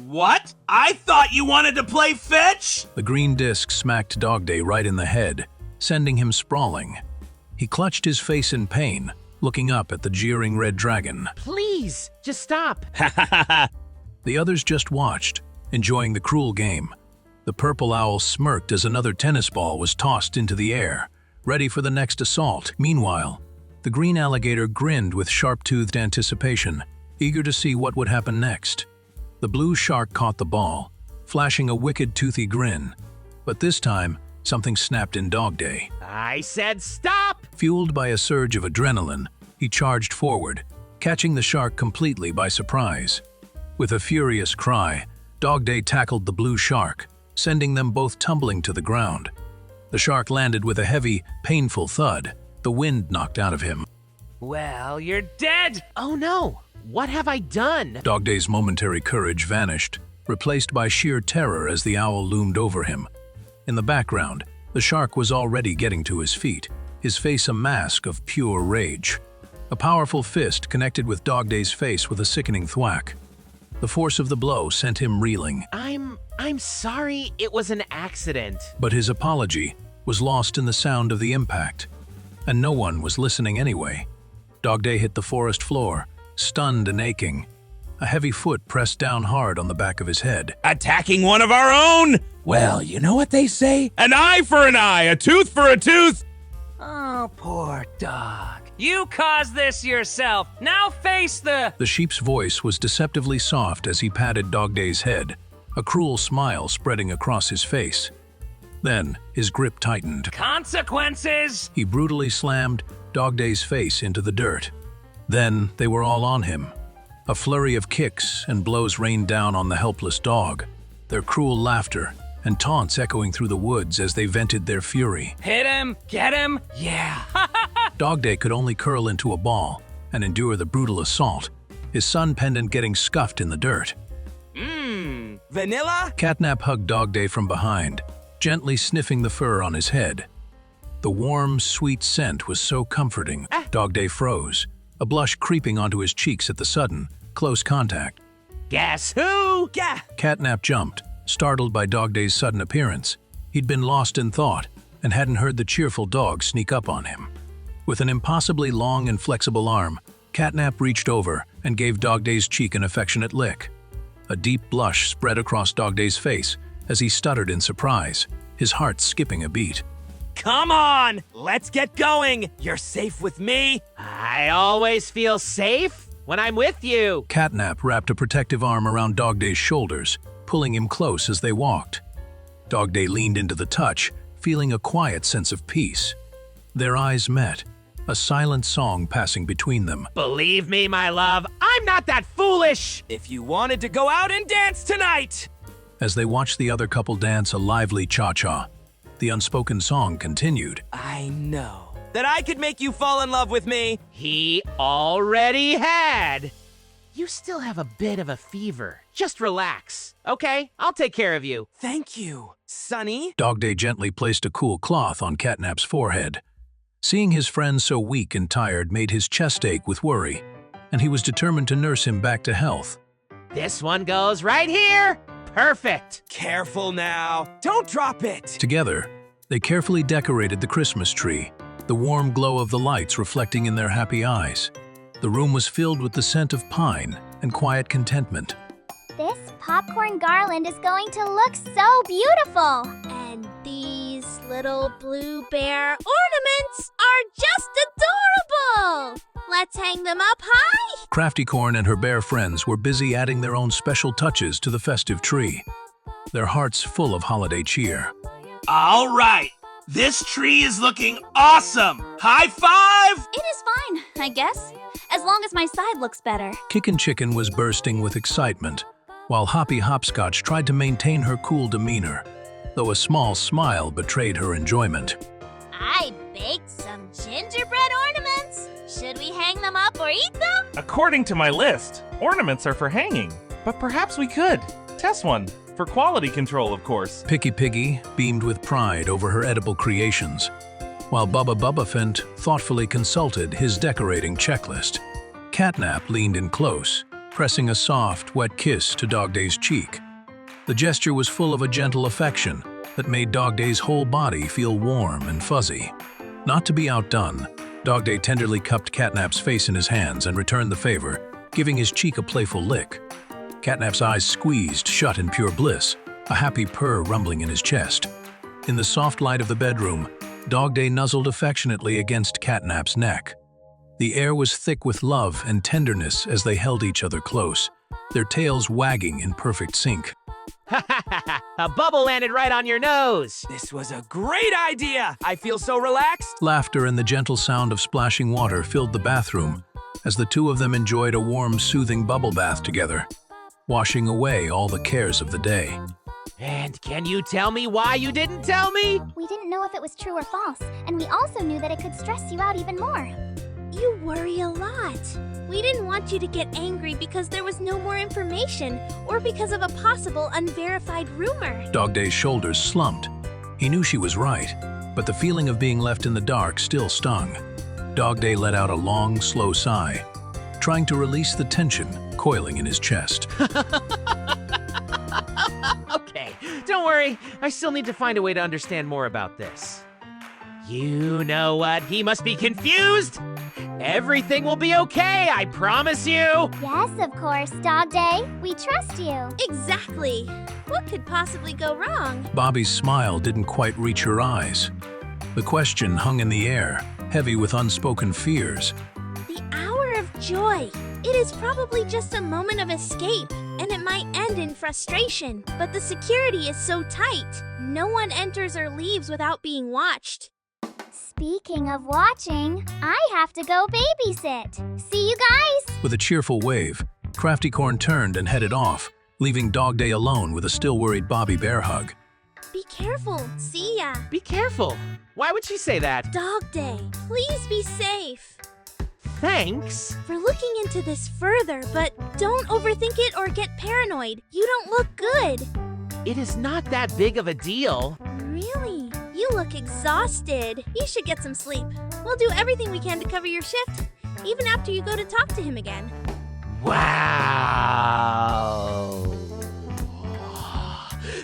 What? I thought you wanted to play fetch? The green disc smacked DogDay right in the head, sending him sprawling. He clutched his face in pain, looking up at the jeering red dragon. Please, just stop. The others just watched, enjoying the cruel game. The purple owl smirked as another tennis ball was tossed into the air, ready for the next assault. Meanwhile, the green alligator grinned with sharp-toothed anticipation, eager to see what would happen next. The blue shark caught the ball, flashing a wicked toothy grin. But this time, something snapped in DogDay. I said stop! Fueled by a surge of adrenaline, he charged forward, catching the shark completely by surprise. With a furious cry, DogDay tackled the blue shark, sending them both tumbling to the ground. The shark landed with a heavy, painful thud. The wind knocked out of him. Well, you're dead! Oh no! What have I done? DogDay's momentary courage vanished, replaced by sheer terror as the owl loomed over him. In the background, the shark was already getting to his feet, his face a mask of pure rage. A powerful fist connected with DogDay's face with a sickening thwack. The force of the blow sent him reeling. I'm sorry, it was an accident. But his apology was lost in the sound of the impact. And no one was listening anyway. DogDay hit the forest floor, stunned and aching. A heavy foot pressed down hard on the back of his head. Attacking one of our own? Well, you know what they say? An eye for an eye, a tooth for a tooth. Oh, poor dog. You caused this yourself. Now face the... The sheep's voice was deceptively soft as he patted DogDay's head, a cruel smile spreading across his face. Then, his grip tightened. consequences! He brutally slammed DogDay's face into the dirt. Then, they were all on him. A flurry of kicks and blows rained down on the helpless dog, their cruel laughter and taunts echoing through the woods as they vented their fury. Hit him! Get him! Yeah! DogDay could only curl into a ball and endure the brutal assault, his sun pendant getting scuffed in the dirt. Vanilla? CatNap hugged DogDay from behind, gently sniffing the fur on his head. The warm, sweet scent was so comforting, DogDay froze, a blush creeping onto his cheeks at the sudden, close contact. Guess who? CatNap jumped, startled by DogDay's sudden appearance. He'd been lost in thought and hadn't heard the cheerful dog sneak up on him. With an impossibly long and flexible arm, CatNap reached over and gave DogDay's cheek an affectionate lick. A deep blush spread across DogDay's face as he stuttered in surprise, his heart skipping a beat. Come on, let's get going. You're safe with me. I always feel safe when I'm with you. CatNap wrapped a protective arm around DogDay's shoulders, pulling him close as they walked. DogDay leaned into the touch, feeling a quiet sense of peace. Their eyes met, a silent song passing between them. Believe me, my love, I'm not that foolish. If you wanted to go out and dance tonight. As they watched the other couple dance a lively cha-cha, the unspoken song continued. I know that I could make you fall in love with me. He already had. You still have a bit of a fever. Just relax, okay? I'll take care of you. Thank you, Sonny. DogDay gently placed a cool cloth on CatNap's forehead. Seeing his friend so weak and tired made his chest ache with worry, and he was determined to nurse him back to health. This one goes right here. Perfect. Careful now. Don't drop it. Together, they carefully decorated the Christmas tree, the warm glow of the lights reflecting in their happy eyes. The room was filled with the scent of pine and quiet contentment. This popcorn garland is going to look so beautiful. And these little blue bear ornaments are just adorable. Let's hang them up high. Crafty Corn and her bear friends were busy adding their own special touches to the festive tree, their hearts full of holiday cheer. All right, this tree is looking awesome. High five! It is fine, I guess, as long as my side looks better. Kickin' Chicken was bursting with excitement, while Hoppy Hopscotch tried to maintain her cool demeanor, though a small smile betrayed her enjoyment. I baked some gingerbread ornaments. Should we hang them up or eat them? According to my list, ornaments are for hanging, but perhaps we could test one, for quality control, of course. Picky Piggy beamed with pride over her edible creations, while Bubba Bubbaphant thoughtfully consulted his decorating checklist. CatNap leaned in close, pressing a soft, wet kiss to DogDay's cheek. The gesture was full of a gentle affection that made DogDay's whole body feel warm and fuzzy. Not to be outdone, DogDay tenderly cupped CatNap's face in his hands and returned the favor, giving his cheek a playful lick. CatNap's eyes squeezed shut in pure bliss, a happy purr rumbling in his chest. In the soft light of the bedroom, DogDay nuzzled affectionately against CatNap's neck. The air was thick with love and tenderness as they held each other close, their tails wagging in perfect sync. A bubble landed right on your nose. This was a great idea. I feel so relaxed. Laughter and the gentle sound of splashing water filled the bathroom as the two of them enjoyed a warm, soothing bubble bath together, washing away all the cares of the day. And can you tell me why you didn't tell me? We didn't know if it was true or false, and we also knew that it could stress you out even more. You worry a lot. We didn't want you to get angry because there was no more information or because of a possible unverified rumor. DogDay's shoulders slumped. He knew she was right, but the feeling of being left in the dark still stung. DogDay let out a long, slow sigh, trying to release the tension coiling in his chest. Okay, don't worry. I still need to find a way to understand more about this. You know what? He must be confused. Everything will be okay, I promise you. Yes, of course, DogDay. We trust you. Exactly. What could possibly go wrong? Bobby's smile didn't quite reach her eyes. The question hung in the air, heavy with unspoken fears. The hour of joy. It is probably just a moment of escape, and it might end in frustration. But the security is so tight. No one enters or leaves without being watched. Speaking of watching, I have to go babysit. See you guys! With a cheerful wave, Crafty Corn turned and headed off, leaving DogDay alone with a still worried Bobby bear hug. Be careful. See ya. Be careful. Why would she say that? DogDay, please be safe. Thanks. We're looking into this further, but don't overthink it or get paranoid. You don't look good. It is not that big of a deal. Really? You look exhausted. You should get some sleep. We'll do everything we can to cover your shift, even after you go to talk to him again. Wow.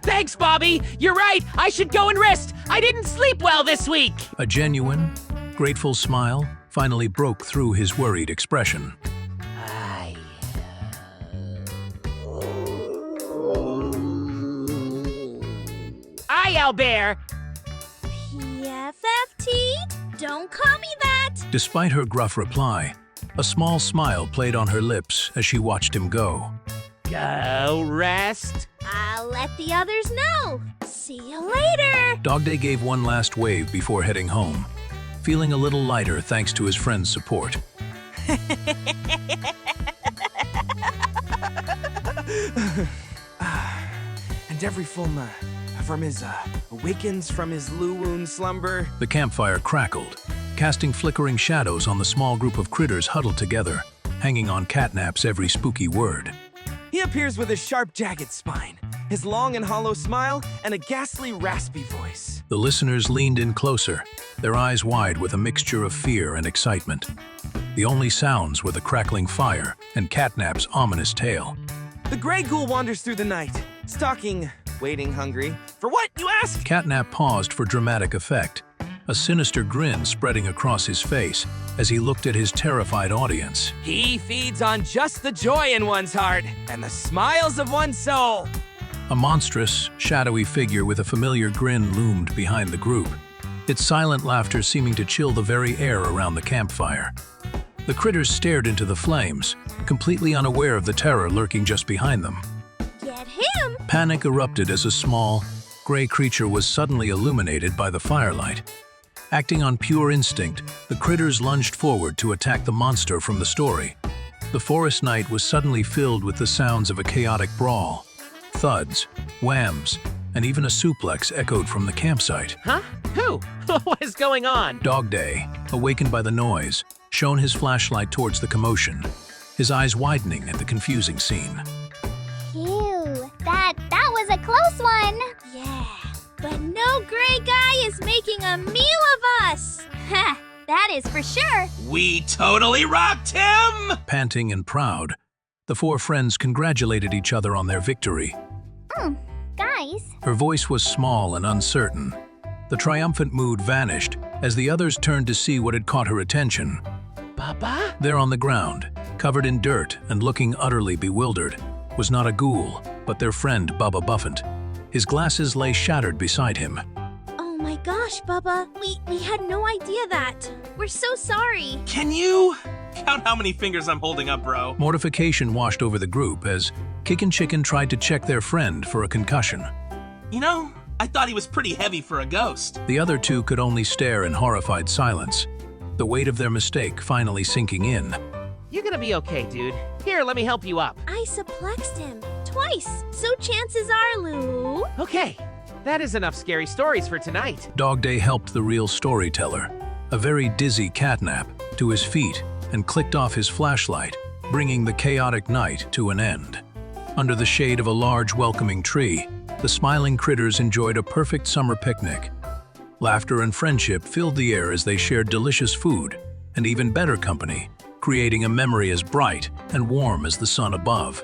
Thanks, Bobby. You're right. I should go and rest. I didn't sleep well this week. A genuine, grateful smile finally broke through his worried expression. Hi, Owlbear. PFFT? Don't call me that. Despite her gruff reply, a small smile played on her lips as she watched him go. Go rest. I'll let the others know. See you later. DogDay gave one last wave before heading home, feeling a little lighter thanks to his friend's support. And every full moon from his awakens from his Luwoon slumber. The campfire crackled, casting flickering shadows on the small group of critters huddled together, hanging on CatNap's every spooky word. He appears with his sharp, jagged spine, his long and hollow smile, and a ghastly, raspy voice. The listeners leaned in closer, their eyes wide with a mixture of fear and excitement. The only sounds were the crackling fire and CatNap's ominous tail. The gray ghoul wanders through the night, stalking, waiting hungry. For what, you ask? CatNap paused for dramatic effect, a sinister grin spreading across his face as he looked at his terrified audience. He feeds on just the joy in one's heart and the smiles of one's soul. A monstrous, shadowy figure with a familiar grin loomed behind the group, its silent laughter seeming to chill the very air around the campfire. The critters stared into the flames, completely unaware of the terror lurking just behind them. Get him! Panic erupted as a small, gray creature was suddenly illuminated by the firelight. Acting on pure instinct, the critters lunged forward to attack the monster from the story. The forest night was suddenly filled with the sounds of a chaotic brawl. Thuds, whams, and even a suplex echoed from the campsite. Huh? Who? What is going on? DogDay, awakened by the noise, shone his flashlight towards the commotion, his eyes widening at the confusing scene. Phew, that was a close one. Yeah, but no gray guy is making a meal of us. Ha, that is for sure. We totally rocked him! Panting and proud, The four friends congratulated each other on their victory. Guys, Her voice was small and uncertain. The triumphant mood vanished as the others turned to see what had caught her attention. Baba? There on the ground, covered in dirt and looking utterly bewildered, was not a ghoul, but their friend Bubba Buffett. His glasses lay shattered beside him. Oh my gosh, Bubba. We had no idea that. We're so sorry. Can you count how many fingers I'm holding up, bro? Mortification washed over the group as Kickin' Chicken tried to check their friend for a concussion. You know, I thought he was pretty heavy for a ghost. The other two could only stare in horrified silence, the weight of their mistake finally sinking in. You're gonna be okay, dude. Here, let me help you up. I suplexed him twice, so chances are, Lou. Okay, that is enough scary stories for tonight. DogDay helped the real storyteller, a very dizzy CatNap, to his feet and clicked off his flashlight, bringing the chaotic night to an end. Under the shade of a large welcoming tree, the smiling critters enjoyed a perfect summer picnic. Laughter and friendship filled the air as they shared delicious food and even better company, creating a memory as bright and warm as the sun above.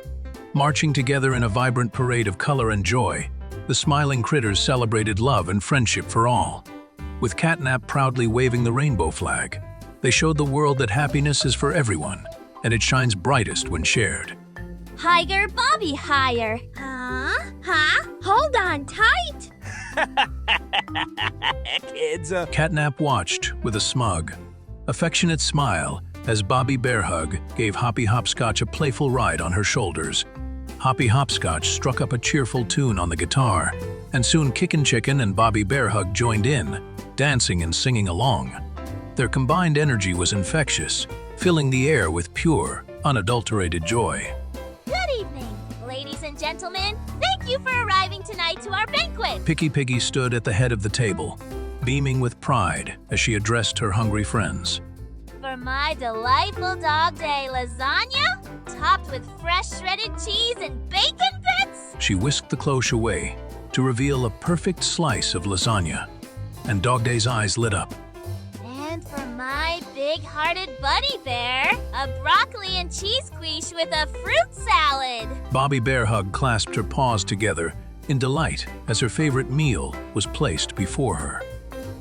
Marching together in a vibrant parade of color and joy, the smiling critters celebrated love and friendship for all. With CatNap proudly waving the rainbow flag, they showed the world that happiness is for everyone, and it shines brightest when shared. higher, Bobby, higher. Huh? Hold on tight. Kids, CatNap watched with a smug, affectionate smile as Bobby Bearhug gave Hoppy Hopscotch a playful ride on her shoulders. Hoppy Hopscotch struck up a cheerful tune on the guitar, and soon Kickin' Chicken and Bobby Bearhug joined in, dancing and singing along. Their combined energy was infectious, filling the air with pure, unadulterated joy. Good evening, ladies and gentlemen. Thank you for arriving tonight to our banquet. Picky Piggy stood at the head of the table, beaming with pride as she addressed her hungry friends. For my delightful Dog Day lasagna, topped with fresh shredded cheese and bacon bits. She whisked the cloche away to reveal a perfect slice of lasagna, and DogDay's eyes lit up. And for my big-hearted buddy bear, a broccoli and cheese quiche with a fruit salad. Bobby Bearhug clasped her paws together in delight as her favorite meal was placed before her.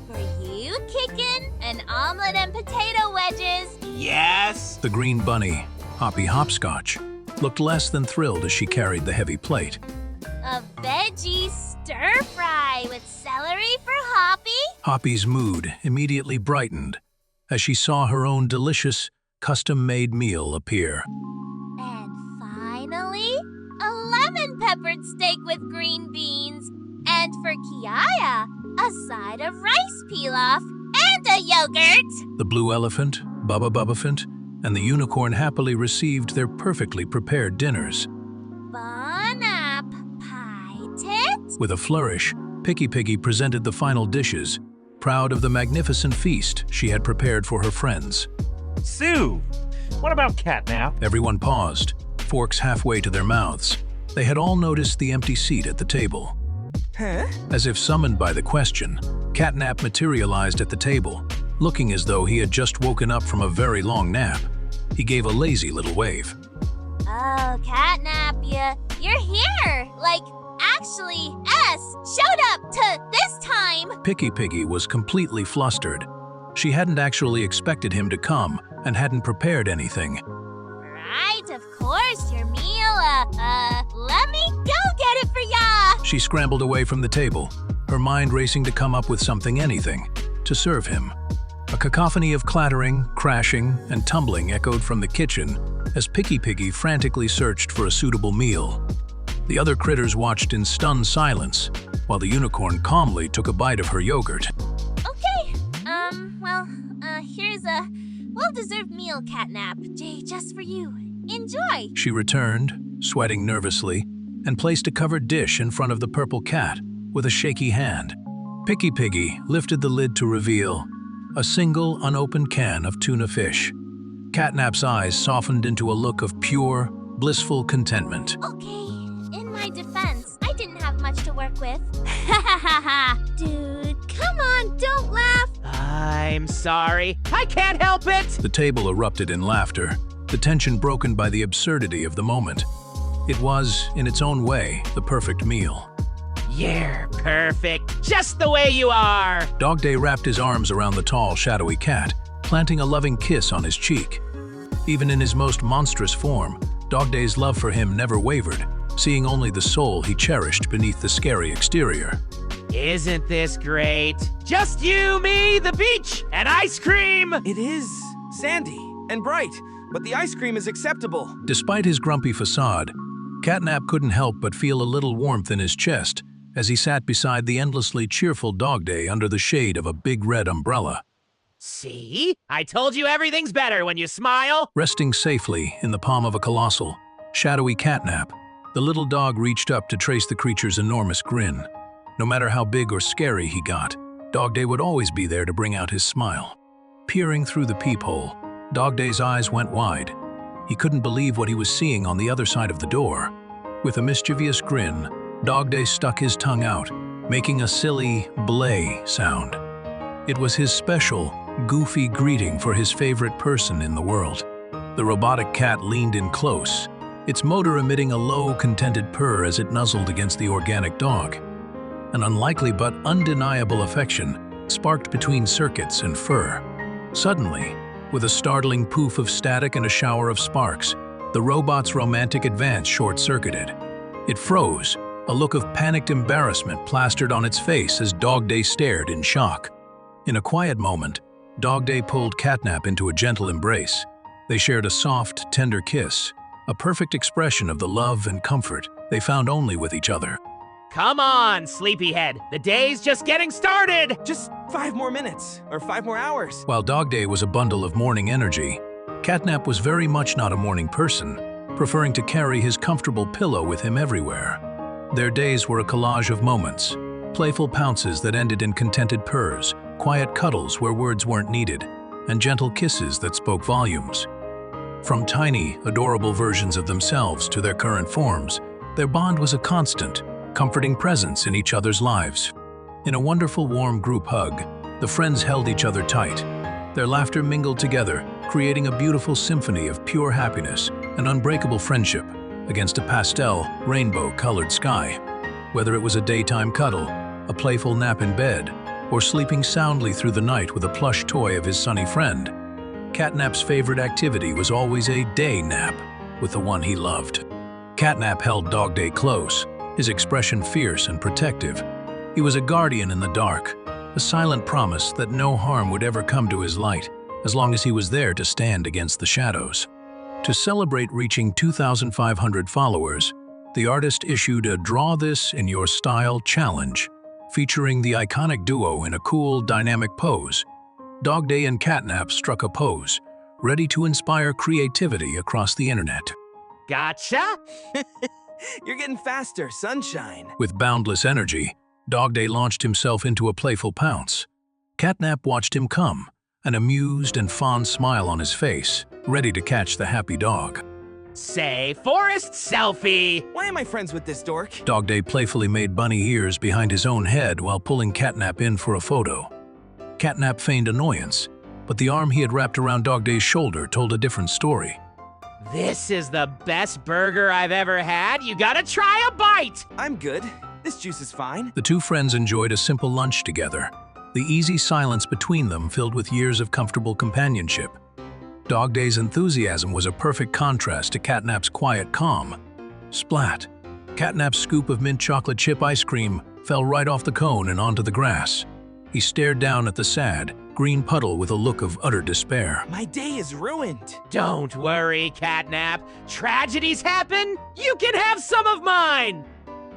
For you, Kickin', an omelet and potato wedges. Yes! The green bunny, Hoppy Hopscotch, looked less than thrilled as she carried the heavy plate. A veggie stir-fry with celery for Hoppy. Hoppy's mood immediately brightened as she saw her own delicious, custom-made meal appear. And finally, a lemon-peppered steak with green beans. And for Kiaya, a side of rice pilaf and a yogurt. The blue elephant, Bubba Bubbafant, and the unicorn happily received their perfectly prepared dinners. Bon app, pie tit. With a flourish, Picky Piggy presented the final dishes, proud of the magnificent feast she had prepared for her friends. Sue, what about CatNap? Everyone paused, forks halfway to their mouths. They had all noticed the empty seat at the table. huh? As if summoned by the question, CatNap materialized at the table, looking as though he had just woken up from a very long nap. He gave a lazy little wave. Oh, CatNap, you're here. Like, actually, showed up to this time. Picky Piggy was completely flustered. She hadn't actually expected him to come and hadn't prepared anything. Right, of course, your meal. Let me go get it for ya. She scrambled away from the table, her mind racing to come up with anything, to serve him. A cacophony of clattering, crashing, and tumbling echoed from the kitchen as Picky Piggy frantically searched for a suitable meal. The other critters watched in stunned silence, while the unicorn calmly took a bite of her yogurt. Okay, here's a well-deserved meal, CatNap. Jay, just for you. Enjoy. She returned, sweating nervously, and placed a covered dish in front of the purple cat with a shaky hand. Picky Piggy lifted the lid to reveal a single unopened can of tuna fish. CatNap's eyes softened into a look of pure, blissful contentment. Okay, in my defense, I didn't have much to work with. Dude, come on, don't laugh. I'm sorry. I can't help it. The table erupted in laughter, the tension broken by the absurdity of the moment. It was, in its own way, the perfect meal. You're perfect, just the way you are. DogDay wrapped his arms around the tall, shadowy cat, planting a loving kiss on his cheek. Even in his most monstrous form, DogDay's love for him never wavered, seeing only the soul he cherished beneath the scary exterior. Isn't this great? Just you, me, the beach, and ice cream! It is sandy and bright, but the ice cream is acceptable. Despite his grumpy facade, CatNap couldn't help but feel a little warmth in his chest as he sat beside the endlessly cheerful DogDay under the shade of a big red umbrella. See? I told you everything's better when you smile. Resting safely in the palm of a colossal, shadowy CatNap, the little dog reached up to trace the creature's enormous grin. No matter how big or scary he got, DogDay would always be there to bring out his smile. Peering through the peephole, DogDay's eyes went wide. He couldn't believe what he was seeing on the other side of the door. With a mischievous grin, DogDay stuck his tongue out, making a silly blay sound. It was his special, goofy greeting for his favorite person in the world. The robotic cat leaned in close, its motor emitting a low, contented purr as it nuzzled against the organic dog. An unlikely but undeniable affection sparked between circuits and fur. Suddenly, with a startling poof of static and a shower of sparks, the robot's romantic advance short-circuited. It froze, a look of panicked embarrassment plastered on its face as DogDay stared in shock. In a quiet moment, DogDay pulled CatNap into a gentle embrace. They shared a soft, tender kiss, a perfect expression of the love and comfort they found only with each other. Come on, sleepyhead. The day's just getting started. Just 5 more minutes, or 5 more hours. While DogDay was a bundle of morning energy, CatNap was very much not a morning person, preferring to carry his comfortable pillow with him everywhere. Their days were a collage of moments, playful pounces that ended in contented purrs, quiet cuddles where words weren't needed, and gentle kisses that spoke volumes. From tiny, adorable versions of themselves to their current forms, their bond was a constant, comforting presence in each other's lives. In a wonderful warm group hug, the friends held each other tight. Their laughter mingled together, creating a beautiful symphony of pure happiness and unbreakable friendship against a pastel, rainbow-colored sky. Whether it was a daytime cuddle, a playful nap in bed, or sleeping soundly through the night with a plush toy of his sunny friend, CatNap's favorite activity was always a day nap with the one he loved. CatNap held DogDay close, his expression fierce and protective. He was a guardian in the dark, a silent promise that no harm would ever come to his light, as long as he was there to stand against the shadows. To celebrate reaching 2,500 followers, the artist issued a Draw This in Your Style challenge, featuring the iconic duo in a cool, dynamic pose. DogDay and CatNap struck a pose, ready to inspire creativity across the internet. Gotcha? You're getting faster, sunshine. With boundless energy, DogDay launched himself into a playful pounce. CatNap watched him come, an amused and fond smile on his face, ready to catch the happy dog. Say, Forest selfie! Why am I friends with this dork? DogDay playfully made bunny ears behind his own head while pulling CatNap in for a photo. CatNap feigned annoyance, but the arm he had wrapped around DogDay's shoulder told a different story. This is the best burger I've ever had. You gotta try a bite! I'm good. This juice is fine. The two friends enjoyed a simple lunch together, the easy silence between them filled with years of comfortable companionship. DogDay's enthusiasm was a perfect contrast to CatNap's quiet calm. Splat! CatNap's scoop of mint chocolate chip ice cream fell right off the cone and onto the grass. He stared down at the sad, green puddle with a look of utter despair. My day is ruined. Don't worry, CatNap. Tragedies happen. You can have some of mine!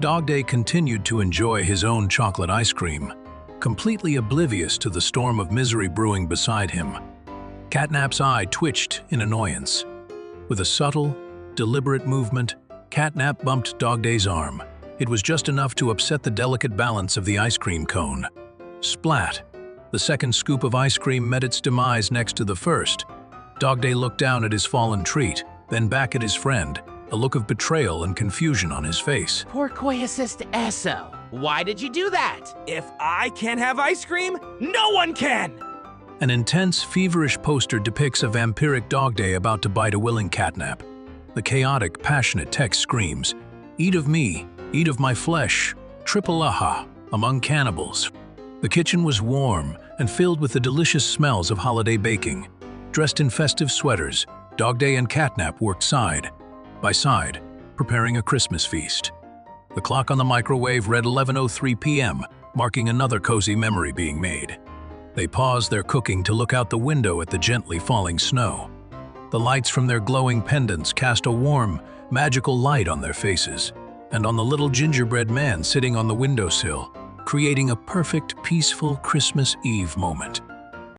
DogDay continued to enjoy his own chocolate ice cream, completely oblivious to the storm of misery brewing beside him. CatNap's eye twitched in annoyance. With a subtle, deliberate movement, CatNap bumped DogDay's arm. It was just enough to upset the delicate balance of the ice cream cone. Splat! The second scoop of ice cream met its demise next to the first. DogDay looked down at his fallen treat, then back at his friend, a look of betrayal and confusion on his face. Pourquoi assist eso? Why did you do that? If I can't have ice cream, no one can! An intense, feverish poster depicts a vampiric dog day about to bite a willing catnap. The chaotic, passionate text screams, "Eat of me, eat of my flesh, triple aha," among cannibals. The kitchen was warm and filled with the delicious smells of holiday baking. Dressed in festive sweaters, DogDay and CatNap worked side by side, preparing a Christmas feast. The clock on the microwave read 11:03 p.m., marking another cozy memory being made. They paused their cooking to look out the window at the gently falling snow. The lights from their glowing pendants cast a warm, magical light on their faces, and on the little gingerbread man sitting on the windowsill, creating a perfect, peaceful Christmas Eve moment.